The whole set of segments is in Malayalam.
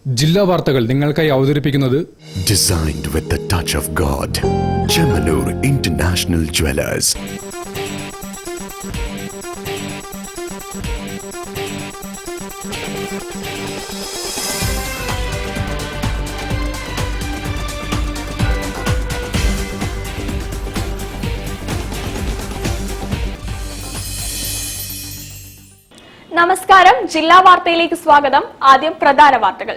ജില്ലാ വാർത്തകൾ നിങ്ങൾക്കായി അവതരിപ്പിക്കുന്നത് Designed with the touch of God. Chemanur International Jewelers. നമസ്കാരം, ജില്ലാ വാർത്തയിലേക്ക് സ്വാഗതം. ആദ്യം പ്രധാന വാർത്തകൾ.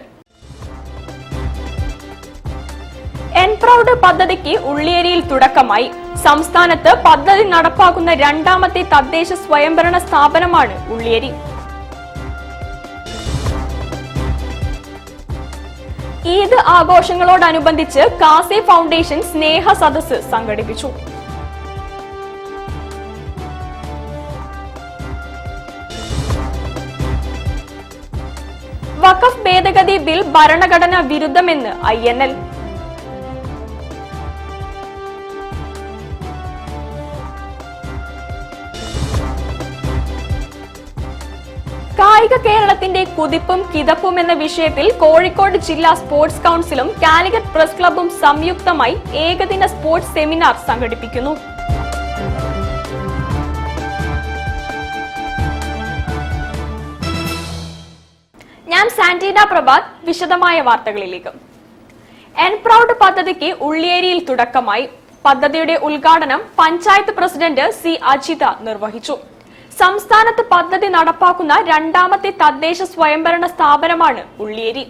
എൻപ്രൗഡ് പദ്ധതിക്ക് ഉള്ളിയേരിയിൽ തുടക്കമായി. സംസ്ഥാനത്ത് പദ്ധതി നടപ്പാക്കുന്ന രണ്ടാമത്തെ തദ്ദേശ സ്വയംഭരണ സ്ഥാപനമാണ് ഉള്ളിയേരി. ഈദ് ആഘോഷങ്ങളോടനുബന്ധിച്ച് കാസി ഫൗണ്ടേഷൻ സ്നേഹ സദസ്സ് സംഘടിപ്പിച്ചു. വഖഫ് ഭേദഗതി ബിൽ ഭരണഘടനാ വിരുദ്ധമെന്ന് INL. കായിക കേരളത്തിന്റെ കുതിപ്പും കിതപ്പും എന്ന വിഷയത്തിൽ കോഴിക്കോട് ജില്ലാ സ്പോർട്സ് കൌൺസിലും കാലിക്കറ്റ് പ്രസ് ക്ലബ്ബും സംയുക്തമായി ഏകദിന സ്പോർട്സ് സെമിനാർ സംഘടിപ്പിക്കുന്നു. ഞാൻ സാന്റീന പ്രഭാത്. വിശദമായ വാർത്തകളിലേക്ക്. എൻപ്രൗഡ് പദ്ധതിക്ക് ഉള്ളിയേരിയിൽ തുടക്കമായി. പദ്ധതിയുടെ ഉദ്ഘാടനം പഞ്ചായത്ത് പ്രസിഡന്റ് C. അജിത നിർവഹിച്ചു. സംസ്ഥാനത്ത് പദ്ധതി നടപ്പാക്കുന്ന രണ്ടാമത്തെ തദ്ദേശ സ്വയംഭരണ സ്ഥാപനമാണ് ഉള്ളിയേരി.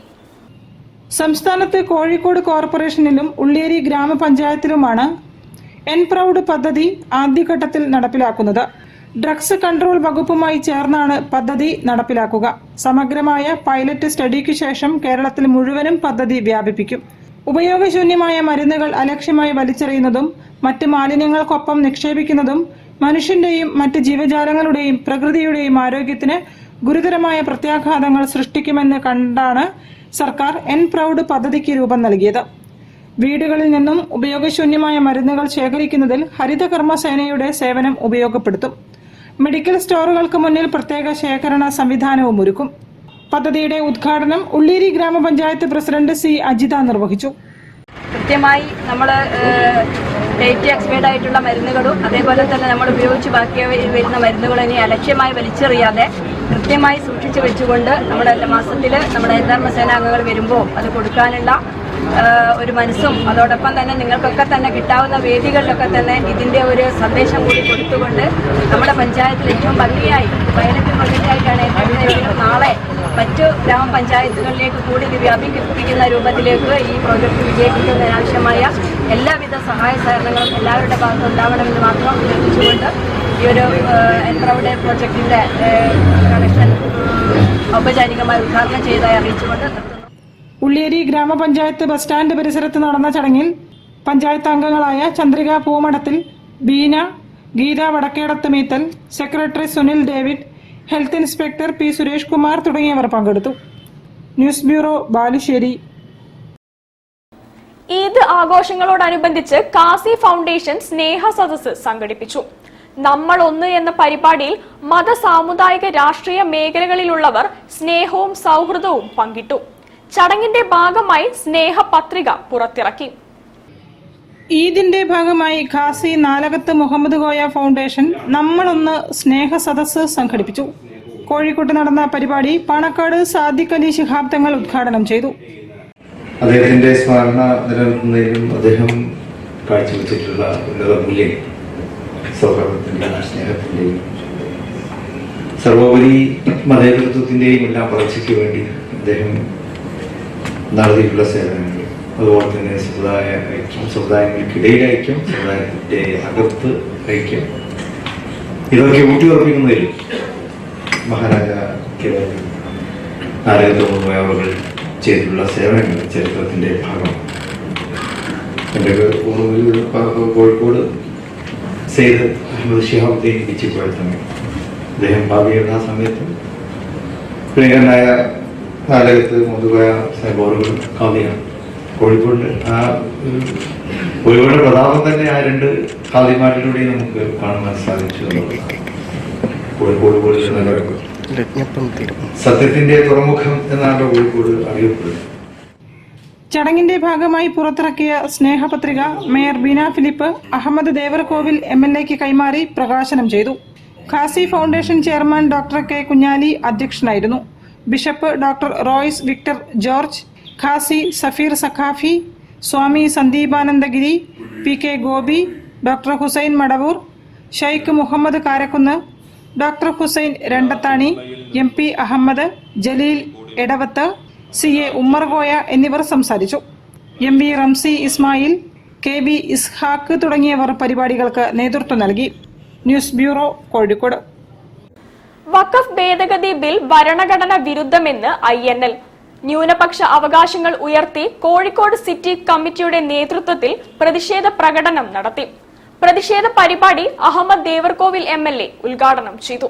സംസ്ഥാനത്ത് കോഴിക്കോട് കോർപ്പറേഷനിലും ഉള്ളിയേരി ഗ്രാമപഞ്ചായത്തിലുമാണ് എൻപ്രൗഡ് പദ്ധതി ആദ്യഘട്ടത്തിൽ നടപ്പിലാക്കുന്നത്. ഡ്രഗ്സ് കൺട്രോൾ വകുപ്പുമായി ചേർന്നാണ് പദ്ധതി നടപ്പിലാക്കുക. സമഗ്രമായ പൈലറ്റ് സ്റ്റഡിക്ക് ശേഷം കേരളത്തിൽ മുഴുവനും പദ്ധതി വ്യാപിപ്പിക്കും. ഉപയോഗശൂന്യമായ മരുന്നുകൾ അലക്ഷ്യമായി വലിച്ചെറിയുന്നതും മറ്റ് മാലിന്യങ്ങൾക്കൊപ്പം നിക്ഷേപിക്കുന്നതും മനുഷ്യന്റെയും മറ്റ് ജീവജാലങ്ങളുടെയും പ്രകൃതിയുടെയും ആരോഗ്യത്തിന് ഗുരുതരമായ പ്രത്യാഘാതങ്ങൾ സൃഷ്ടിക്കുമെന്ന് കണ്ടാണ് സർക്കാർ എൻപ്രൗഡ് പദ്ധതിക്ക് രൂപം നൽകിയത്. വീടുകളിൽ നിന്നും ഉപയോഗശൂന്യമായ മരുന്നുകൾ ശേഖരിക്കുന്നതിൽ ഹരിതകർമ്മസേനയുടെ സേവനം ഉപയോഗപ്പെടുത്തും. മെഡിക്കൽ സ്റ്റോറുകൾക്ക് മുന്നിൽ പ്രത്യേക ശേഖരണ സംവിധാനവും ഒരുക്കും. പദ്ധതിയുടെ ഉദ്ഘാടനം ഉള്ളിയേരി ഗ്രാമപഞ്ചായത്ത് പ്രസിഡന്റ് C. അജിത നിർവഹിച്ചു. കൃത്യമായി നമ്മൾ ഡേറ്റ് എക്സ്പയർഡ് ആയിട്ടുള്ള മരുന്നുകളും അതേപോലെ തന്നെ നമ്മൾ ഉപയോഗിച്ച് ബാക്കി വരുന്ന മരുന്നുകളും ഇനി അലക്ഷ്യമായി വലിച്ചെറിയാതെ കൃത്യമായി സൂക്ഷിച്ചു വെച്ചുകൊണ്ട് നമ്മുടെ മാസത്തിൽ നമ്മുടെ ഹരിതകർമ്മസേനാംഗങ്ങൾ വരുമ്പോൾ അത് കൊടുക്കാനുള്ള ഒരു മനസ്സും അതോടൊപ്പം തന്നെ നിങ്ങൾക്കൊക്കെ തന്നെ കിട്ടാവുന്ന വേദികളിലൊക്കെ തന്നെ ഇതിൻ്റെ ഒരു സന്ദേശം കൂടി കൊടുത്തുകൊണ്ട് നമ്മുടെ പഞ്ചായത്തിൽ ഏറ്റവും ഭംഗിയായി പൈലറ്റ് പ്രൊജക്റ്റായിട്ടാണ് നാളെ മറ്റു ഗ്രാമപഞ്ചായത്തുകളിലേക്ക് കൂടി ഇത് വ്യാപിപ്പിക്കുന്ന രൂപത്തിലേക്ക് ഈ പ്രോജക്റ്റ് വിജയിപ്പിക്കുന്നതിനാവശ്യമായ എല്ലാവിധ സഹായ സഹകരണങ്ങളും എല്ലാവരുടെ ഭാഗത്തും ഉണ്ടാവണമെന്ന് മാത്രം അഭ്യർത്ഥിച്ചുകൊണ്ട് ഈ ഒരു എൻപ്രൗഡ് പ്രോജക്റ്റിൻ്റെ കണക്ഷൻ ഔപചാരികമായി ഉദ്ഘാടനം ചെയ്തതായി അറിയിച്ചുകൊണ്ട് ഉള്ളിയേരി ഗ്രാമപഞ്ചായത്ത് ബസ് സ്റ്റാൻഡ് പരിസരത്ത് നടന്ന ചടങ്ങിൽ പഞ്ചായത്ത് അംഗങ്ങളായ Chandrika Poomadathil, Beena, Geetha Vadakkedath Meethal, secretary Sunil David, health inspector P. Suresh Kumar തുടങ്ങിയവർ പങ്കെടുത്തു. News bureau, Balussery. ഈദ് ആഘോഷങ്ങളോടനുബന്ധിച്ച് കാസി ഫൗണ്ടേഷൻ സ്നേഹ സദസ്സ് സംഘടിപ്പിച്ചു. നമ്മൾ ഒന്ന് എന്ന പരിപാടിയിൽ മത, സാമുദായിക, രാഷ്ട്രീയ മേഖലകളിലുള്ളവർ സ്നേഹവും സൗഹൃദവും പങ്കിട്ടു. ചടങ്ങിന്റെ ഭാഗമായി സ്നേഹ പത്രിക പുറത്തിറക്കി. ഈദിന്റെ ഭാഗമായി ഖാസി നാലകത്ത് മുഹമ്മദ് കോയ ഫൗണ്ടേഷൻ നമ്മളൊന്ന് സ്നേഹ സദസ്സ് സംഘടിപ്പിച്ചു. കോഴിക്കോട്ട് നടന്ന പരിപാടി പാണക്കാട് സാദിഖ് അലി ശിഹാബ് തങ്ങൾ ഉദ്ഘാടനം ചെയ്തു. അദ്ദേഹത്തിന്റെ സ്മരണ നിലനിർത്തുന്നതിലും അദ്ദേഹം കാഴ്ചവെച്ചിട്ടുള്ള ഉന്നത മൂല്യം സൗഹൃദത്തിന്റെയും സ്നേഹത്തിന്റെയും സർവോപരി മതേതൃത്വത്തിന്റെയും എല്ലാം വളർച്ചയ്ക്ക് വേണ്ടി അദ്ദേഹം നടത്തിയിട്ടുള്ള സേവനങ്ങൾ, അതുപോലെ തന്നെ സമുദായ ഐക്യം, സമുദായങ്ങൾക്കിടയിൽ ഐക്യം, സമുദായത്തിന്റെ അകത്ത് ഐക്യം, ഇതൊക്കെ ഊട്ടിയുറപ്പിക്കുന്നതിൽ മഹാരാജ നാരായണ അവർ ചെയ്തിട്ടുള്ള സേവനങ്ങൾ ചരിത്രത്തിന്റെ ഭാഗമാണ്. എൻ്റെ ഓർമ്മയിൽ കോഴിക്കോട് സെയ്ദ് അഹമ്മദ് ശിഹാബുദ്ദീൻ ഇച്ചിപ്പോയ സമയം അദ്ദേഹം ഭാവിയുടെ ആ സമയത്ത് പ്രിയങ്കരനായ നാലകത്ത് മുതുകോയ ബോറുകൾ കാവ്യാണ്. കോഴിക്കോട് ആ കോഴിക്കോട് പ്രതാപം തന്നെ ആ രണ്ട് ഖാദിമാരിലൂടെ നമുക്ക് കാണുവാൻ സാധിച്ചു എന്നുള്ളതാണ്. കോഴിക്കോട് പോലെ സത്യത്തിന്റെ തുറമുഖം എന്നാണ് കോഴിക്കോട് അറിയപ്പെടുന്നത്. ചടങ്ങിന്റെ ഭാഗമായി പുറത്തിറക്കിയ സ്നേഹപത്രിക മേയർ ബീന ഫിലിപ്പ് അഹമ്മദ് ദേവർകോവിൽ MLA-ക്ക് കൈമാറി പ്രകാശനം ചെയ്തു. Qazi foundation chairman doctor K Kunhali അധ്യക്ഷനായിരുന്നു. Bishop doctor Royce Victor George, Qazi Safeer Saqafi, Swami Sandeepanandagiri, PK Gopi, doctor Hussain Madavoor, Sheikh Muhammad Karakkunnu, doctor Hussain Randathani, MP Ahammed, Jaleel Edavath, CA Ummerkoya എന്നിവർ സംസാരിച്ചു. MV റംസി ഇസ്മായിൽ, KB ഇസ്ഹാഖ് തുടങ്ങിയവർ പരിപാടികൾക്ക് നേതൃത്വം നൽകി. News bureau, Kozhikode. വഖഫ് ഭേദഗതി ബിൽ ഭരണഘടന വിരുദ്ധമെന്ന് INL. ന്യൂനപക്ഷ അവകാശങ്ങൾ ഉയർത്തി കോഴിക്കോട് സിറ്റി കമ്മിറ്റിയുടെ നേതൃത്വത്തിൽ പ്രതിഷേധ പ്രകടനം നടത്തി. പ്രതിഷേധ പരിപാടി അഹമ്മദ് ദേവർകോവിൽ MLA ഉദ്ഘാടനം ചെയ്തു.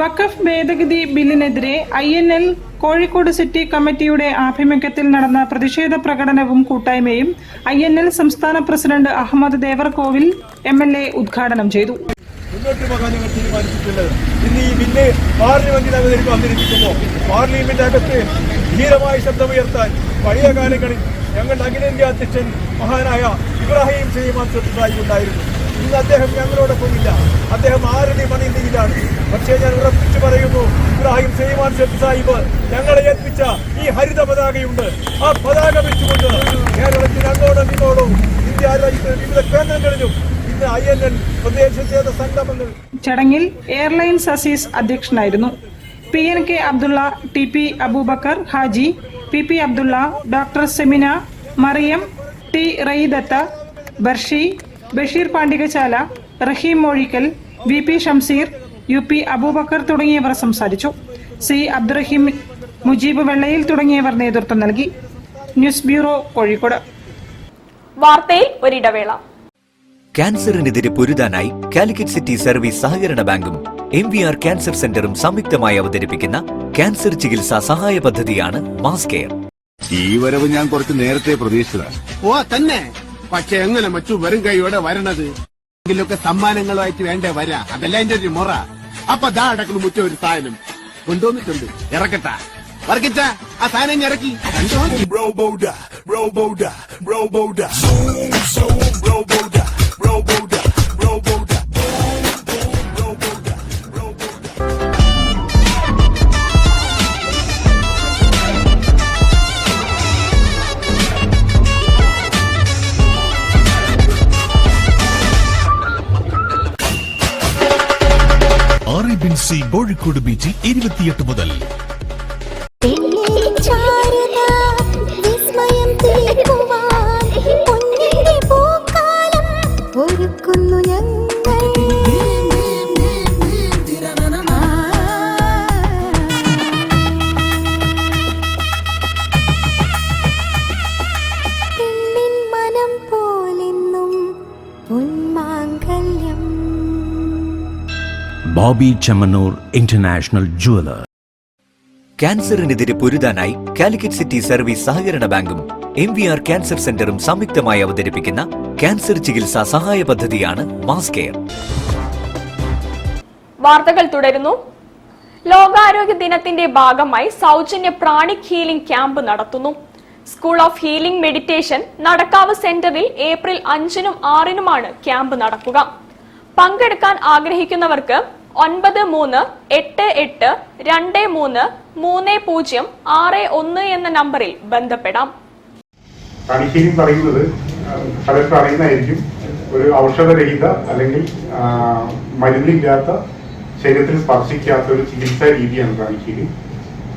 വഖഫ് ഭേദഗതി ബില്ലിനെതിരെ INL കോഴിക്കോട് സിറ്റി കമ്മിറ്റിയുടെ ആഭിമുഖ്യത്തിൽ നടന്ന പ്രതിഷേധ പ്രകടനവും കൂട്ടായ്മയും INL സംസ്ഥാന പ്രസിഡന്റ് അഹമ്മദ് ദേവർകോവിൽ MLA ഉദ്ഘാടനം ചെയ്തു. മുന്നോട്ട് പോകാൻ ഞങ്ങൾ തീരുമാനിച്ചിട്ടുള്ളത്. ഇന്ന് ഈ ബില്ല് പാർലമെന്റിനകത്തേക്ക് വന്നിരിക്കുമ്പോൾ പാർലമെന്റിനകത്ത് ധീരമായ ശബ്ദമുയർത്താൻ പഴയ കാലങ്ങളിൽ ഞങ്ങളുടെ അഖിലേന്ത്യാ അധ്യക്ഷൻ മഹാനായ ഇബ്രാഹിം സലീമാൻ സാഹിബ് ഉണ്ടായിരുന്നു. ഇന്ന് അദ്ദേഹം ഞങ്ങളോടൊപ്പമില്ല. അദ്ദേഹം ആരുടെയും മണിയിലാണ്. പക്ഷേ ഞാൻ ഉറപ്പിച്ചു പറയുന്നു, ഇബ്രാഹിം സലീമാൻ സാഹിബ് ഞങ്ങളെ ഏൽപ്പിച്ച ഈ ഹരിത പതാകയുണ്ട്. ആ പതാക വെച്ചുകൊണ്ട് കേരളത്തിൽ അങ്ങോട്ടും ഇങ്ങോട്ടും ഇന്ത്യ രാജ്യത്തെ വിവിധ കേന്ദ്രങ്ങളിലും ഇന്ന് INL പ്രദേശ സംഗമങ്ങൾ. ചടങ്ങിൽ എയർലൈൻസ് അസീസ് അധ്യക്ഷനായിരുന്നു. PNK Abdulla, TP Aboobacker Haji, PP Abdulla, doctor Semina, Mariyam, T Raeedatha, Barshi, Basheer Pandikasala, Raheem Mozhikkal, VP Shamseer, UP Aboobacker തുടങ്ങിയവർ സംസാരിച്ചു. C അബ്ദുറഹീം, മുജീബ് വെള്ളയിൽ തുടങ്ങിയവർ നേതൃത്വം നൽകി. News bureau, Kozhikode. വാർത്തയിൽ ഒരിടവേള. ക്യാൻസറിനെതിരെ പൊരുതാനായി കാലിക്കറ്റ് സിറ്റി സർവീസ് സഹകരണ ബാങ്കും MVR ക്യാൻസർ സെന്ററും സംയുക്തമായി അവതരിപ്പിക്കുന്ന ക്യാൻസർ ചികിത്സാ സഹായ പദ്ധതിയാണ് മാസ് കെയർ. ഈ വരവ് ഞാൻ കുറച്ച് നേരത്തെ പ്രതീക്ഷിച്ചതാണ്. ഓ തന്നെ, പക്ഷെ എങ്ങനെ മറ്റു വെറും കൈയോടെ വരണത്? എങ്കിലൊക്കെ സമ്മാനങ്ങളുമായിട്ട് വേണ്ടേ വരാ? അതല്ല എന്റെ ഒരു മുറ. അപ്പൊ ദാ അടക്കുന്നു മുറ്റ ഒരു സാധനം കൊണ്ടുവന്നിട്ടുണ്ട്. ഇറക്കട്ടാ വർക്കിച്ച ആ സാധനം ഇറക്കി. കോഴിക്കോട് ബീച്ചിൽ 28 മുതൽ. Bobby Chemmanur international jeweller. ക്യാൻസറിനെതിരെ പൊരുതാനായി കാലിക്കറ്റ് സിറ്റി സർവീസ് സഹകരണ ബാങ്കും MVR ക്യാൻസർ സെന്ററും സംയുക്തമായി അവതരിപ്പിക്കുന്ന ക്യാൻസർ ചികിത്സാ സഹായ പദ്ധതിയാണ് മാസ് കെയർ. വാർത്തകൾ തുടരുന്നു. ലോകാരോഗ്യ ദിനത്തിന്റെ ഭാഗമായി സൗജന്യ പ്രാണിക് ഹീലിംഗ് ക്യാമ്പ് നടത്തുന്നു. School of healing meditation Nadakkavu സെന്ററിൽ ഏപ്രിൽ 5-നും 6-നുമാണ് ക്യാമ്പ് നടക്കുക. പങ്കെടുക്കാൻ ആഗ്രഹിക്കുന്നവർക്ക് 9388233061 എന്ന നമ്പറിൽ ബന്ധപ്പെടാം. പ്രാണിക് പറയുന്നത് പലർക്കും അറിയുന്നതായിരിക്കും. ഒരു ഔഷധരഹിത അല്ലെങ്കിൽ മരുന്നില്ലാത്ത, ശരീരത്തിൽ സ്പർശിക്കാത്ത ഒരു ചികിത്സാ രീതിയാണ് പ്രാണിക് ഹീലിംഗ്.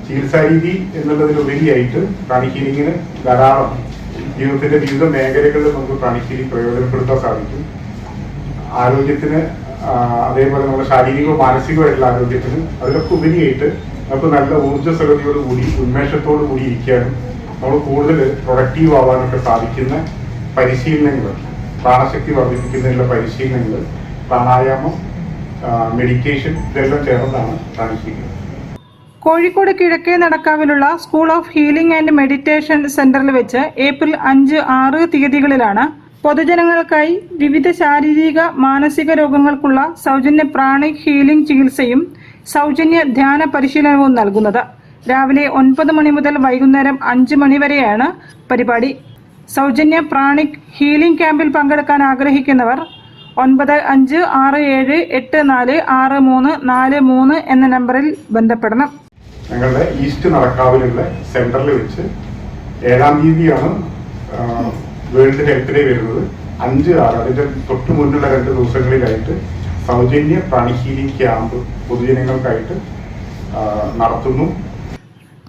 ചികിത്സാ രീതി എന്നുള്ളതിലുപരിയായിട്ട് പ്രാണിക് ഹീലിംഗിന് ധാരാളം ജീവിതത്തിന്റെ വിവിധ മേഖലകളിൽ നമുക്ക് പ്രാണിക് ഹീലിംഗ് പ്രയോജനപ്പെടുത്താൻ സാധിക്കും. ആരോഗ്യത്തിന്, അതേപോലെ നമ്മുടെ ശാരീരികവും മാനസികമായിട്ടുള്ള ആരോഗ്യത്തിന്, അതിലൊക്കെ ഉപരിയായിട്ട് നമുക്ക് നല്ല ഊർജ്ജസ്വലതയോടുകൂടി ഉന്മേഷത്തോടു കൂടി ഇരിക്കാനും നമ്മൾ കൂടുതൽ പ്രൊഡക്റ്റീവ് ആവാനൊക്കെ സാധിക്കുന്ന പരിശീലനങ്ങൾ, പ്രാണശക്തി വർദ്ധിപ്പിക്കുന്നതിനുള്ള പരിശീലനങ്ങൾ, പ്രാണായാമം, മെഡിറ്റേഷൻ ഇതെല്ലാം ചേർന്നതാണ് പ്രാണശീലം. കോഴിക്കോട് കിഴക്കേ നടക്കാവിലുള്ള school of healing and meditation സെന്ററിൽ വെച്ച് ഏപ്രിൽ 5, 6 തീയതികളിലാണ് പൊതുജനങ്ങൾക്കായി വിവിധ ശാരീരിക മാനസിക രോഗങ്ങൾക്കുള്ള സൗജന്യ പ്രാണിക് ഹീലിംഗ് ചികിത്സയും സൗജന്യ ധ്യാന പരിശീലനവും നൽകുന്നത്. രാവിലെ 9 മണി മുതൽ വൈകുന്നേരം 5 മണി വരെയാണ് പരിപാടി. സൗജന്യ പ്രാണിക് ഹീലിംഗ് ക്യാമ്പിൽ പങ്കെടുക്കാൻ ആഗ്രഹിക്കുന്നവർ 955678464343 എന്ന നമ്പറിൽ ബന്ധപ്പെടണം. ഞങ്ങളുടെ ഈസ്റ്റ് നടക്കാവിലുള്ള സെന്ററിൽ വെച്ച് 7-ാം തീയതിയാണ് വേൾഡ് ഹെൽത്ത് ഡേ വരുന്നത്. 5, 6 അതിന്റെ തൊട്ട് മുന്നുള്ള 2 ദിവസങ്ങളിലായിട്ട് സൗജന്യ പ്രാണിക് ഹീലിംഗ് ക്യാമ്പ് പൊതുജനങ്ങൾക്കായിട്ട് നടത്തുന്നു.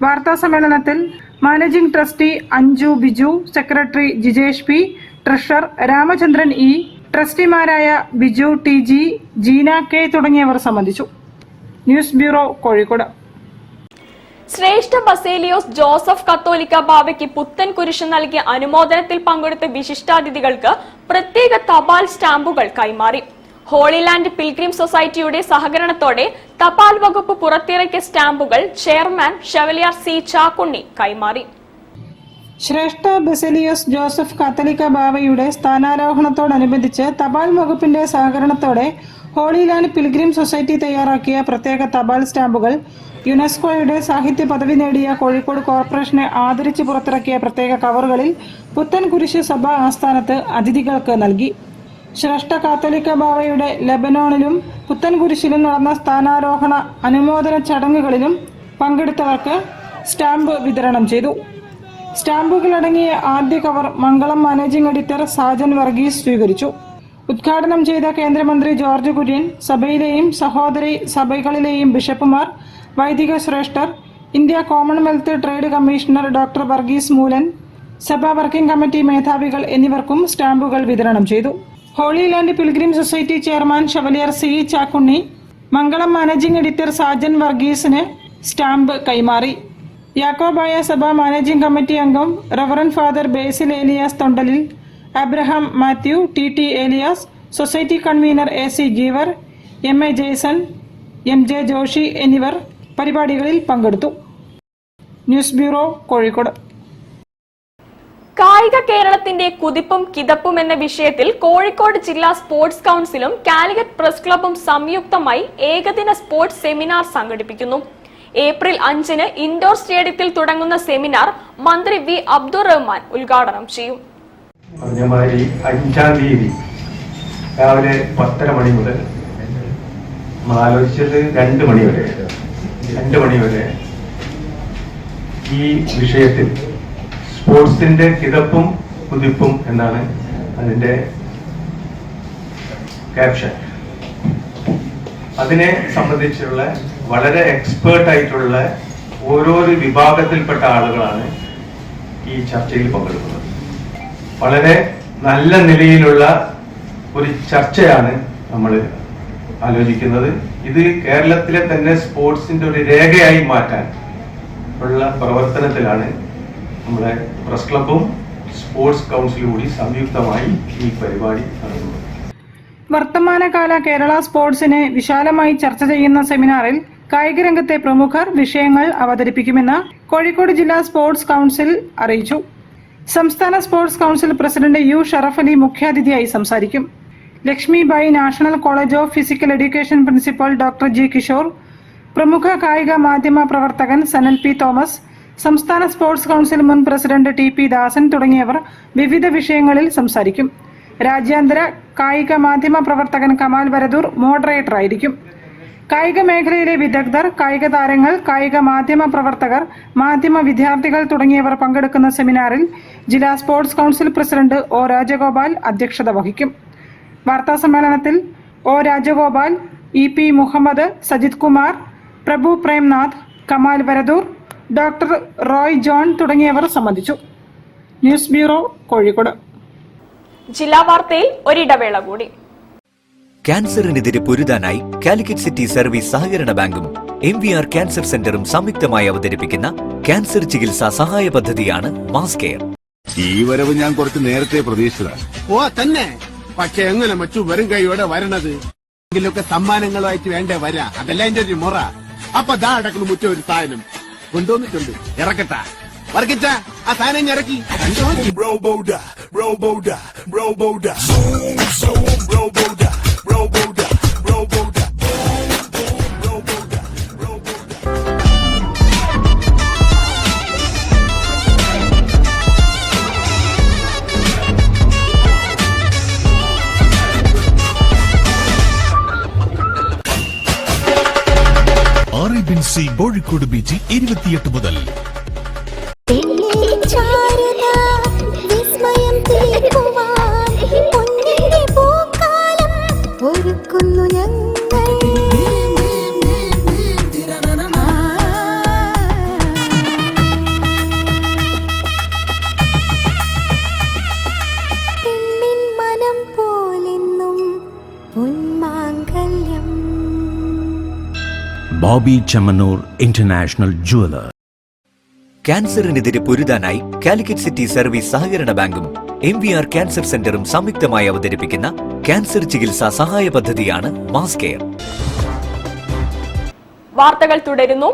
വാർത്താ സമ്മേളനത്തിൽ managing trustee Anju Biju, secretary Jijesh P, treasurer Ramachandran E, ട്രസ്റ്റിമാരായ Biju T G, Jeena K തുടങ്ങിയവർ സംബന്ധിച്ചു. News bureau, Kozhikode. ശ്രേഷ്ഠ ബസേലിയോസ് ജോസഫ് കത്തോലിക്ക ബാവയ്ക്ക് പുത്തൻ കുരിശ് നൽകിയ അനുമോദനത്തിൽ പങ്കെടുത്ത വിശിഷ്ടാതിഥികൾക്ക് പ്രത്യേക തപാൽ സ്റ്റാമ്പുകൾ കൈമാറി. ഹോളിലാൻഡ് പിൽഗ്രിം സൊസൈറ്റിയുടെ സഹകരണത്തോടെ തപാൽ വകുപ്പ് പുറത്തിറക്കിയ സ്റ്റാമ്പുകൾ ചെയർമാൻ ഷെവലിയർ സി ചാക്കുണ്ണി കൈമാറി. ശ്രേഷ്ഠ ബസേലിയോസ് ജോസഫ് കത്തോലിക്ക ബാവയുടെ സ്ഥാനാരോഹണത്തോടനുബന്ധിച്ച് തപാൽ വകുപ്പിന്റെ സഹകരണത്തോടെ ഹോളിലാൻഡ് പിൽഗ്രിം സൊസൈറ്റി തയ്യാറാക്കിയ പ്രത്യേക തപാൽ സ്റ്റാമ്പുകൾ യുനെസ്കോയുടെ സാഹിത്യ പദവി നേടിയ കോഴിക്കോട് കോർപ്പറേഷനെ ആദരിച്ച് പുറത്തിറക്കിയ പ്രത്യേക കവറുകളിൽ പുത്തൻ കുരിശ് സഭാ ആസ്ഥാനത്ത് അതിഥികൾക്ക് നൽകി. ശ്രേഷ്ഠ കാത്തോലിക്ക ബാവയുടെ ലെബനോണിലും പുത്തൻ കുരിശിലും നടന്ന സ്ഥാനാരോഹണ അനുമോദന ചടങ്ങുകളിലും പങ്കെടുത്തവർക്ക് സ്റ്റാമ്പ് വിതരണം ചെയ്തു. സ്റ്റാമ്പുകളടങ്ങിയ ആദ്യ കവർ മംഗളം മാനേജിംഗ് എഡിറ്റർ സാജൻ വർഗീസ് സ്വീകരിച്ചു. ഉദ്ഘാടനം ചെയ്ത കേന്ദ്രമന്ത്രി ജോർജ് കുര്യൻ, സഭയിലെയും സഹോദരി സഭകളിലെയും ബിഷപ്പുമാർ, വൈദിക ശ്രേഷ്ഠർ, India Commonwealth trade commissioner doctor Varghese Moolan, സഭാ വർക്കിംഗ് കമ്മിറ്റി മേധാവികൾ എന്നിവർക്കും സ്റ്റാമ്പുകൾ വിതരണം ചെയ്തു. Holy Land pilgrim society chairman chevalier C Chakkunni Mangalam managing editor Sajan വർഗീസിന് സ്റ്റാമ്പ് കൈമാറി. യാക്കോബായ സഭ മാനേജിംഗ് കമ്മിറ്റി അംഗം reverend father Basil Elias Thondalil, Abraham Mathew, T Elias, society convener AC Geevar, MA Jason, MJ Joshy എന്നിവർ പരിപാടികളിൽ പങ്കെടുത്തു. News bureau, Kozhikode. കായിക കേരളത്തിന്റെ കുതിപ്പും കിതപ്പും എന്ന വിഷയത്തിൽ കോഴിക്കോട് ജില്ലാ സ്പോർട്സ് കൌൺസിലും കാലിക്കറ്റ് പ്രസ് ക്ലബും സംയുക്തമായി ഏകദിന സ്പോർട്സ് സെമിനാർ സംഘടിപ്പിക്കുന്നു. ഏപ്രിൽ 5 ഇൻഡോർ സ്റ്റേഡിയത്തിൽ തുടങ്ങുന്ന സെമിനാർ മന്ത്രി വി അബ്ദുറഹ്മാൻ ഉദ്ഘാടനം ചെയ്യും. 5-ാം തീയതി രാവിലെ 10:30 മണി മുതൽ നമ്മൾ ആലോചിച്ചത് 2 മണി വരെ ഈ വിഷയത്തിൽ സ്പോർട്സിന്റെ കിതപ്പും കുതിപ്പും എന്നാണ് അതിന്റെ ക്യാപ്ഷൻ. അതിനെ സംബന്ധിച്ചുള്ള വളരെ എക്സ്പേർട്ട് ആയിട്ടുള്ള ഓരോരോ വിഭാഗത്തിൽപ്പെട്ട ആളുകളാണ് ഈ ചർച്ചയിൽ പങ്കെടുക്കുന്നത്. വളരെ നല്ല നിലയിലുള്ള ഒരു ചർച്ചയാണ് നമ്മൾ ആലോചിക്കുന്നത്. ഇത് കേരളത്തിലെ തന്നെ സ്പോർട്സിന്റെ ഒരു രേഖയായി മാറ്റാൻ ഉള്ള പ്രവർത്തനത്തിലാണ് നമ്മുടെ പ്രസ് ക്ലബും സ്പോർട്സ് കൗൺസിലും കൂടി സംയുക്തമായി ഈ പരിപാടി നടത്തുന്നത്. വർത്തമാനകാല കേരള സ്പോർട്സിനെ വിശാലമായി ചർച്ച ചെയ്യുന്ന സെമിനാറിൽ കായിക രംഗത്തെ പ്രമുഖർ വിഷയങ്ങൾ അവതരിപ്പിക്കുമെന്ന് കോഴിക്കോട് ജില്ലാ സ്പോർട്സ് കൗൺസിൽ അറിയിച്ചു. സംസ്ഥാന sports council president U Sharaf Ali മുഖ്യാതിഥിയായി സംസാരിക്കും. Lakshmibai national college of physical education principal doctor G Kishore, പ്രമുഖ കായിക മാധ്യമ പ്രവർത്തകൻ സനൽ P തോമസ്, സംസ്ഥാന സ്പോർട്സ് കൗൺസിൽ മുൻ പ്രസിഡന്റ് TP ദാസൻ തുടങ്ങിയവർ വിവിധ വിഷയങ്ങളിൽ സംസാരിക്കും. രാജ്യാന്തര കായിക മാധ്യമ പ്രവർത്തകൻ കമാൽ വരദൂർ മോഡറേറ്റർ ആയിരിക്കും. കായിക മേഖലയിലെ വിദഗ്ധർ, കായിക താരങ്ങൾ, കായിക മാധ്യമ പ്രവർത്തകർ, മാധ്യമ വിദ്യാർത്ഥികൾ തുടങ്ങിയവർ പങ്കെടുക്കുന്ന സെമിനാറിൽ ജില്ലാ sports council president O Rajagopal അധ്യക്ഷത വഹിക്കും. വാർത്താ സമ്മേളനത്തിൽ O രാജഗോപാൽ, EP മുഹമ്മദ്, സജിത് കുമാർ, പ്രഭു പ്രേംനാഥ്, കമാൽ വരദൂർ, ഡോക്ടർ റോയ് ജോൺ തുടങ്ങിയവർ സംബന്ധിച്ചു. News bureau, Kozhikode. ജില്ലാ വാർത്തയിൽ ഒരിടവേള കൂടി. ക്യാൻസറിനെതിരെ പൊരുതാനായി കാലിക്കറ്റ് സിറ്റി സർവീസ് സഹകരണ ബാങ്കും MVR ക്യാൻസർ സെന്ററും സംയുക്തമായി അവതരിപ്പിക്കുന്ന ക്യാൻസർ ചികിത്സാ സഹായ പദ്ധതിയാണ് മാസ് കെയർ. ഈ വരവ് ഞാൻ കുറച്ച് നേരത്തെ പ്രതീക്ഷിച്ചതാണ്. ഓ തന്നെ, പക്ഷെ എങ്ങനെ മച്ചു വെറും കൈയോടെ വരണത്? എങ്കിലൊക്കെ സമ്മാനങ്ങളുമായിട്ട് വേണ്ടേ വരാ, അതല്ല എന്റെ ഒരു മുറ. അപ്പൊ ദാ അടക്കുന്നു മുറ്റ ഒരു സാധനം കൊണ്ടുവന്നിട്ടുണ്ട്, ഇറക്കട്ടാ. വർക്കിച്ച ആ സാധനം ഇറക്കി. RABC കോഴിക്കോട് ബീച്ചിൽ 28 മുതൽ. Bobby Chemmanur international jeweller. ക്യാൻസറിനെതിരെ പൊരുതാനായി കാലിക്കറ്റ് സിറ്റി സർവീസ് സഹകരണ ബാങ്കും MVR ക്യാൻസർ സെന്ററും സംയുക്തമായി അവതരിപ്പിക്കുന്ന ക്യാൻസർ ചികിത്സാ സഹായ പദ്ധതിയാണ് മാസ് കെയർ. വാർത്തകൾ തുടരുന്നു.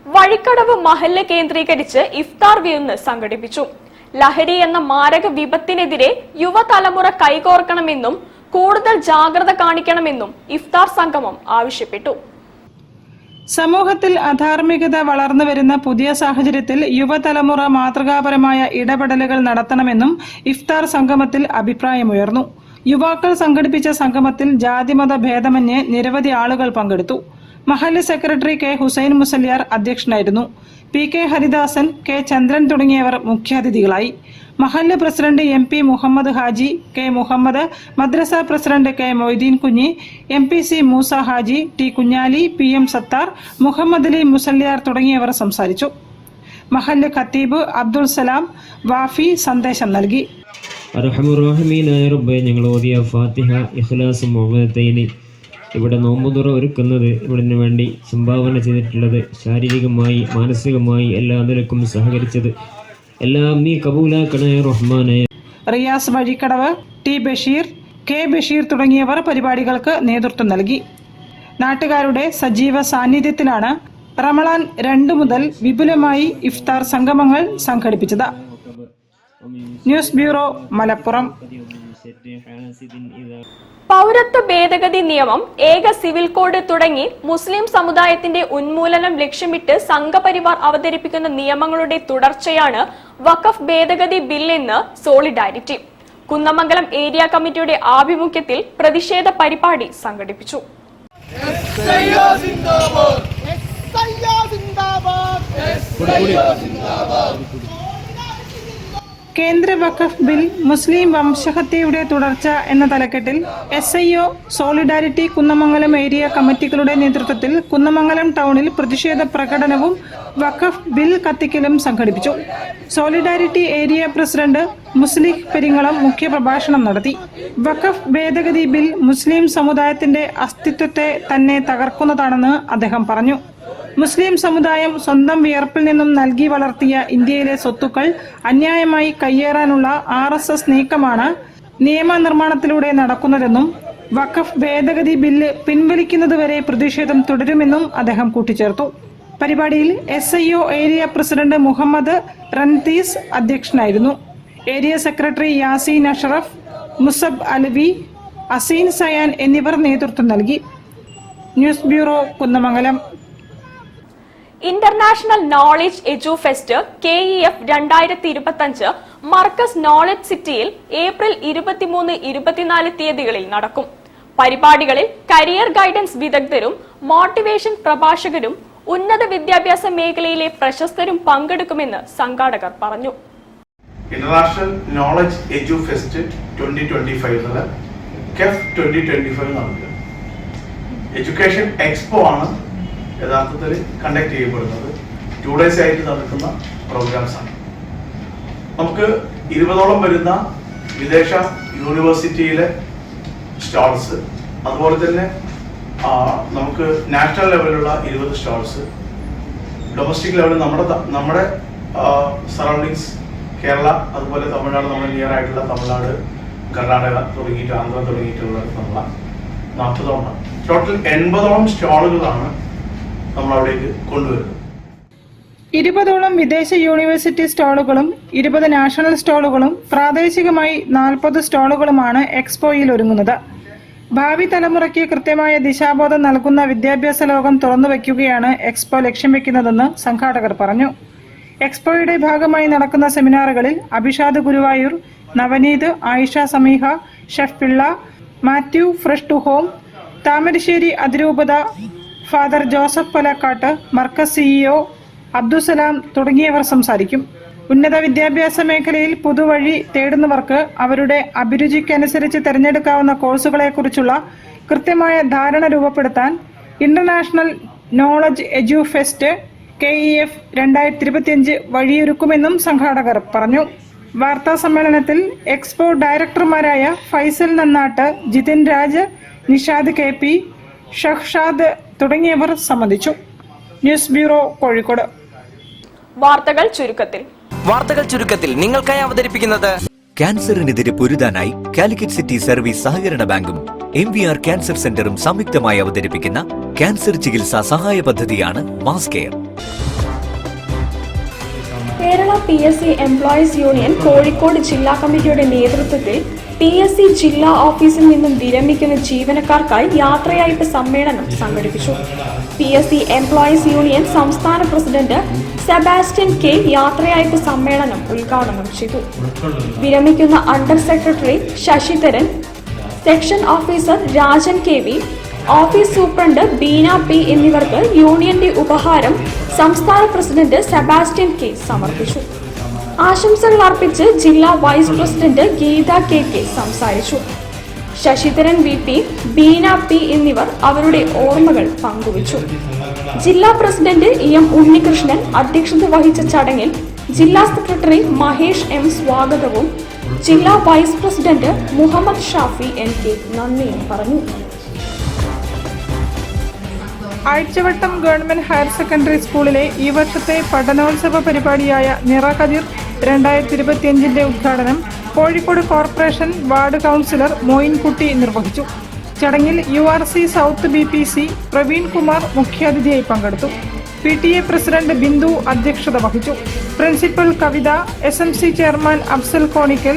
വഴിക്കടവ് മഹല്ല് കേന്ദ്രീകരിച്ച് ഇഫ്താർ വിരുന്ന് സംഘടിപ്പിച്ചു. ലഹരി എന്ന മാരക വിപത്തിനെതിരെ യുവതലമുറ കൈകോർക്കണമെന്നും കൂടുതൽ ജാഗ്രത കാണിക്കണമെന്നും ഇഫ്താർ സംഗമം ആവശ്യപ്പെട്ടു. സമൂഹത്തിൽ അധാർമികത വളർന്നു വരുന്ന പുതിയ സാഹചര്യത്തിൽ യുവതലമുറ മാതൃകാപരമായ ഇടപെടലുകൾ നടത്തണമെന്നും ഇഫ്താർ സംഗമത്തിൽ അഭിപ്രായമുയർന്നു. യുവാക്കൾ സംഘടിപ്പിച്ച സംഗമത്തിൽ ജാതിമത ഭേദമന്യേ നിരവധി ആളുകൾ പങ്കെടുത്തു. മഹല്ല് സെക്രട്ടറി കെ ഹുസൈൻ മുസല്യാർ അധ്യക്ഷനായിരുന്നു. PK ഹരിദാസൻ, K ചന്ദ്രൻ തുടങ്ങിയവർ മുഖ്യാതിഥികളായി. മഹല്ല് president MP Muhammad Haji, K Muhammad, madrasa president K Moideen Kunhi, MPC Musa Haji, T Kunjali, PM Sattar, Muhammad Ali Musliyar തുടങ്ങിയവർ സംസാരിച്ചു. മഹല്ല് ഖത്തീബ് അബ്ദുൾ സലാം വാഫി സന്ദേശം നൽകി. അർഹമുർറഹീമായ റബ്ബേ, ഞങ്ങൾ ഓതിയ ഫാത്തിഹ, ഇഖ്ലാസ്, മുഅവ്വദതൈനി ഇവിടെ നോമ്പുതുറ ഒരുക്കുന്നത് ഇവിടിന് വേണ്ടി സംഭാവന ചെയ്തിട്ടുള്ളത്, ശാരീരികമായി മാനസികമായി എല്ലാ നിലക്കും സഹകരിച്ചത് എല്ലാം നീ കബൂലാക്കണേ റഹ്മാനെ. റിയാസ് വഴിക്കടവ്, T ബഷീർ, K ബഷീർ തുടങ്ങിയവർ പരിപാടികൾക്ക് നേതൃത്വം നൽകി. നാട്ടുകാരുടെ സജീവ സാന്നിധ്യത്തിലാണ് റമളാൻ 2 മുതൽ വിപുലമായി ഇഫ്താർ സംഗമങ്ങൾ സംഘടിപ്പിച്ചത്. News bureau, Malappuram. പൗരത്വ ഭേദഗതി നിയമം, ഏക സിവിൽ കോഡ് തുടങ്ങി മുസ്ലിം സമുദായത്തിന്റെ ഉന്മൂലനം ലക്ഷ്യമിട്ട് സംഘപരിവാർ അവതരിപ്പിക്കുന്ന നിയമങ്ങളുടെ തുടർച്ചയാണ് വഖഫ് ഭേദഗതി ബില്ലെന്ന് സോളിഡാരിറ്റി. കുന്നമംഗലം ഏരിയ കമ്മിറ്റിയുടെ ആഭിമുഖ്യത്തിൽ പ്രതിഷേധ പരിപാടി സംഘടിപ്പിച്ചു. കേന്ദ്ര വഖഫ് ബിൽ മുസ്ലിം വംശഹത്യയുടെ തുടർച്ച എന്ന തലക്കെട്ടിൽ SIO സോളിഡാരിറ്റി കുന്നമംഗലം ഏരിയ കമ്മിറ്റികളുടെ നേതൃത്വത്തിൽ കുന്നമംഗലം ടൗണിൽ പ്രതിഷേധ പ്രകടനവും വഖഫ് ബിൽ കത്തിക്കലും സംഘടിപ്പിച്ചു. സോളിഡാരിറ്റി ഏരിയ പ്രസിഡന്റ് മുസ്ലിഹ് പെരിങ്ങളം മുഖ്യപ്രഭാഷണം നടത്തി. വഖഫ് ഭേദഗതി ബിൽ മുസ്ലിം സമുദായത്തിന്റെ അസ്തിത്വത്തെ തന്നെ തകർക്കുന്നതാണെന്ന് അദ്ദേഹം പറഞ്ഞു. മുസ്ലിം സമുദായം സ്വന്തം വിയർപ്പിൽ നിന്നും നൽകി വളർത്തിയ ഇന്ത്യയിലെ സ്വത്തുക്കൾ അന്യായമായി കയ്യേറാനുള്ള RSS നീക്കമാണ് നിയമനിർമ്മാണത്തിലൂടെ നടക്കുന്നതെന്നും വഖഫ് ഭേദഗതി ബില്ല് പിൻവലിക്കുന്നതുവരെ പ്രതിഷേധം തുടരുമെന്നും അദ്ദേഹം കൂട്ടിച്ചേർത്തു. പരിപാടിയിൽ SIO area president Muhammad Rantees അധ്യക്ഷനായിരുന്നു. ഏരിയ സെക്രട്ടറി യാസീൻ അഷറഫ്, മുസബ് അലവി, അസീൻ സയാൻ എന്നിവർ നേതൃത്വം നൽകി. News bureau, Kunnamangalam. International knowledge edu fest KEF 2025 Markaz knowledge സിറ്റിയിൽ ഏപ്രിൽ 23-24 തീയതികളിൽ നടക്കും. പരിപാടികളിൽ കരിയർ ഗൈഡൻസ് വിദഗ്ധരും മോട്ടിവേഷൻ പ്രഭാഷകരും ഉന്നത വിദ്യാഭ്യാസ മേഖലയിലെ പ്രശസ്തരും പങ്കെടുക്കുമെന്ന് സംഘാടകർ പറഞ്ഞു. International knowledge edu fest 2025 KEF 2025 നടക്കുക. എഡ്യൂക്കേഷൻ എക്സ്പോ ആണ് യഥാർത്ഥത്തിൽ കണ്ടക്ട് ചെയ്യപ്പെടുന്നത്. 2 days ആയിട്ട് നടക്കുന്ന പ്രോഗ്രാംസ് ആണ്. നമുക്ക് 20ഓളം വരുന്ന വിദേശ യൂണിവേഴ്സിറ്റിയിലെ സ്റ്റാൾസ്, അതുപോലെ തന്നെ നമുക്ക് നാഷണൽ ലെവലിലുള്ള 20 സ്റ്റാൾസ്, ഡൊമസ്റ്റിക് ലെവലിൽ നമ്മുടെ സറൗണ്ടിങ്സ് കേരള, അതുപോലെ തമിഴ്നാട്, നമ്മുടെ നിയർ ആയിട്ടുള്ള തമിഴ്നാട്, കർണാടക തുടങ്ങിയിട്ട് ആന്ധ്ര തുടങ്ങിയിട്ടുള്ള നമ്മളെ 40ഓളം, ടോട്ടൽ 80ഓളം സ്റ്റാളുകളാണ് നമ്മൾ അവിടേക്ക് കൊണ്ടുവരുന്നത്. 20ഓളം വിദേശ യൂണിവേഴ്സിറ്റി സ്റ്റാളുകളും 20 നാഷണൽ സ്റ്റാളുകളും പ്രാദേശികമായി 40 സ്റ്റാളുകളുമാണ് എക്സ്പോയിൽ ഒരുങ്ങുന്നത്. ഭാവി തലമുറയ്ക്ക് കൃത്യമായ ദിശാബോധം നൽകുന്ന വിദ്യാഭ്യാസ ലോകം തുറന്നുവെക്കുകയാണ് എക്സ്പോ ലക്ഷ്യം വെക്കുന്നതെന്ന് സംഘാടകർ പറഞ്ഞു. എക്സ്പോയുടെ ഭാഗമായി നടക്കുന്ന സെമിനാറുകളിൽ Abhishad Guruvayur, Navaneeth, Ayisha Sameeha, chef Pillai, Mathew fresh to home, Thamarassery അതിരൂപത father Joseph Palakkatt, Markaz CEO Abdussalam തുടങ്ങിയവർ സംസാരിക്കും. ഉന്നത വിദ്യാഭ്യാസ മേഖലയിൽ പുതുവഴി തേടുന്നവർക്ക് അവരുടെ അഭിരുചിക്കനുസരിച്ച് തിരഞ്ഞെടുക്കാവുന്ന കോഴ്സുകളെക്കുറിച്ചുള്ള കൃത്യമായ ധാരണ രൂപപ്പെടുത്താൻ international knowledge edu fest KEF 2025 വഴിയൊരുക്കുമെന്നും സംഘാടകർ പറഞ്ഞു. വാർത്താ സമ്മേളനത്തിൽ എക്സ്പോ ഡയറക്ടർമാരായ ഫൈസൽ നന്നാട്ട്, ജിതിൻ രാജ്, നിഷാദ് KP, ഷഹ്ഷാദ് തുടങ്ങിയവർ സംബന്ധിച്ചു. News bureau, Kozhikode. വാർത്തകൾ ചുരുക്കത്തിൽ നിങ്ങൾക്കായി അവതരിപ്പിക്കുന്നത് ക്യാൻസറിനെതിരെ പൊരുതാനായി കാലിക്കറ്റ് സിറ്റി സർവീസ് സഹകരണ ബാങ്കും MVR ക്യാൻസർ സെന്ററും സംയുക്തമായി അവതരിപ്പിക്കുന്ന ക്യാൻസർ ചികിത്സാ സഹായ പദ്ധതിയാണ് mass care. Kerala PSC employees union Kozhikode ജില്ലാ കമ്മിറ്റിയുടെ നേതൃത്വത്തിൽ PSC ജില്ലാ ഓഫീസിൽ നിന്നും വിരമിക്കുന്ന ജീവനക്കാർക്കായി യാത്രയയപ്പ് സമ്മേളനം സംഘടിപ്പിച്ചു. PSC എംപ്ലോയീസ് യൂണിയൻ സംസ്ഥാന പ്രസിഡന്റ് സെബാസ്റ്റ്യൻ K യാത്രയയപ്പ് സമ്മേളനം ഉദ്ഘാടനം ചെയ്തു. വിരമിക്കുന്ന under secretary Sasidharan, section officer Rajan KV, office superintendent Beena P എന്നിവർക്ക് യൂണിയന്റെ ഉപഹാരം സംസ്ഥാന പ്രസിഡന്റ് സെബാസ്റ്റ്യൻ K സമർപ്പിച്ചു. ആശംസകൾ അർപ്പിച്ച് ജില്ലാ വൈസ് പ്രസിഡന്റ് ഗീത KK സംസാരിച്ചു. ശശിധരൻ VP, ബീന P എന്നിവർ അവരുടെ ഓർമ്മകൾ പങ്കുവച്ചു. ജില്ലാ പ്രസിഡന്റ് EM ഉണ്ണികൃഷ്ണൻ അധ്യക്ഷത വഹിച്ച ചടങ്ങിൽ ജില്ലാ സെക്രട്ടറി മഹേഷ് M സ്വാഗതവും ജില്ലാ vice president Muhammad Shafi NK നന്ദിയും പറഞ്ഞു. ആഴ്ചവട്ടം ഗവൺമെന്റ് ഹയർ സെക്കൻഡറി സ്കൂളിലെ ഈ വർഷത്തെ പഠനോത്സവ പരിപാടിയായ നിറകതിർ 2025 ഉദ്ഘാടനം Kozhikode corporation ward councillor Moyinkutty നിർവഹിച്ചു. ചടങ്ങിൽ URC south BPC Praveen Kumar മുഖ്യാതിഥിയായി പങ്കെടുത്തു. PTA പ്രസിഡന്റ് ബിന്ദു അധ്യക്ഷത വഹിച്ചു. Principal Kavitha, SMC chairman Afsal Konikkal,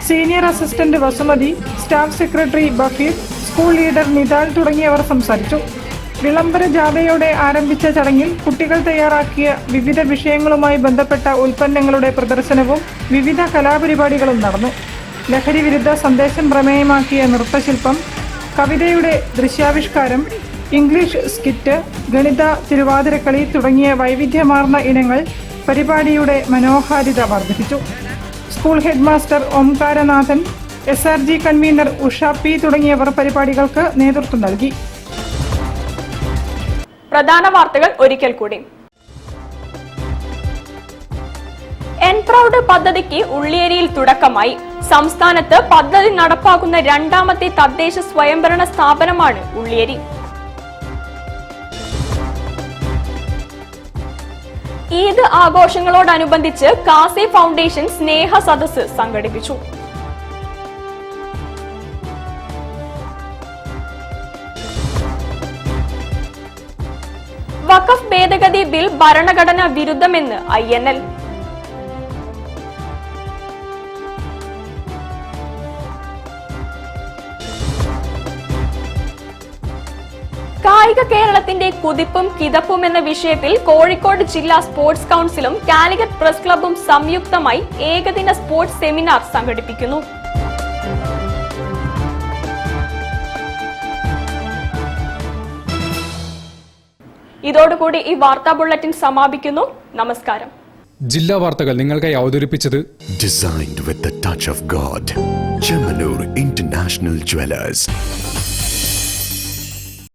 senior assistant Vasumathi, staff secretary Bafeer, school leader Nithal തുടങ്ങിയവർ സംസാരിച്ചു. വിളംബര ജാഥയോടെ ആരംഭിച്ച ചടങ്ങിൽ കുട്ടികൾ തയ്യാറാക്കിയ വിവിധ വിഷയങ്ങളുമായി ബന്ധപ്പെട്ട ഉൽപ്പന്നങ്ങളുടെ പ്രദർശനവും വിവിധ കലാപരിപാടികളും നടന്നു. ലഹരി വിരുദ്ധ സന്ദേശം പ്രമേയമാക്കിയ നൃത്തശില്പം, കവിതയുടെ ദൃശ്യാവിഷ്കാരം, ഇംഗ്ലീഷ് സ്കിറ്റ്, ഗണിത തിരുവാതിരക്കളി തുടങ്ങിയ വൈവിധ്യമാർന്ന ഇനങ്ങൾ പരിപാടിയുടെ മനോഹാരിത വർദ്ധിപ്പിച്ചു. School head master Omkaranathan, SRG convener Usha P തുടങ്ങിയവർ പരിപാടികൾക്ക് നേതൃത്വം നൽകി. പ്രധാന വാർത്തകൾ ഒരിക്കൽ കൂടി. എൻപ്രൗഡ് പദ്ധതിക്ക് ഉള്ളിയേരിയിൽ തുടക്കമായി. സംസ്ഥാനത്ത് പദ്ധതി നടപ്പാക്കുന്ന രണ്ടാമത്തെ തദ്ദേശ സ്വയംഭരണ സ്ഥാപനമാണ് ഉള്ളിയേരി. ഈദ് ആഘോഷങ്ങളോടനുബന്ധിച്ച് കാസി ഫൗണ്ടേഷൻ സ്നേഹ സദസ്സ് സംഘടിപ്പിച്ചു. വഖഫ് ഭേദഗതി ബിൽ ഭരണഘടനാ വിരുദ്ധമെന്ന് INL. കായിക കേരളത്തിന്റെ കുതിപ്പും കിതപ്പും എന്ന വിഷയത്തിൽ കോഴിക്കോട് ജില്ലാ സ്പോർട്സ് കൗൺസിലും കാലിക്കറ്റ് പ്രസ് ക്ലബ്ബും സംയുക്തമായി ഏകദിന സ്പോർട്സ് സെമിനാർ സംഘടിപ്പിക്കുന്നു. ഇതോടുകൂടി ഈ വാർത്താ ബുള്ളറ്റിൻ സമാപിക്കുന്നു. നമസ്കാരം. ജില്ലാ വാർത്തകൾ നിങ്ങൾക്കായി അവതരിപ്പിച്ചത് Designed with the touch of God. Chemanur International Jewelers.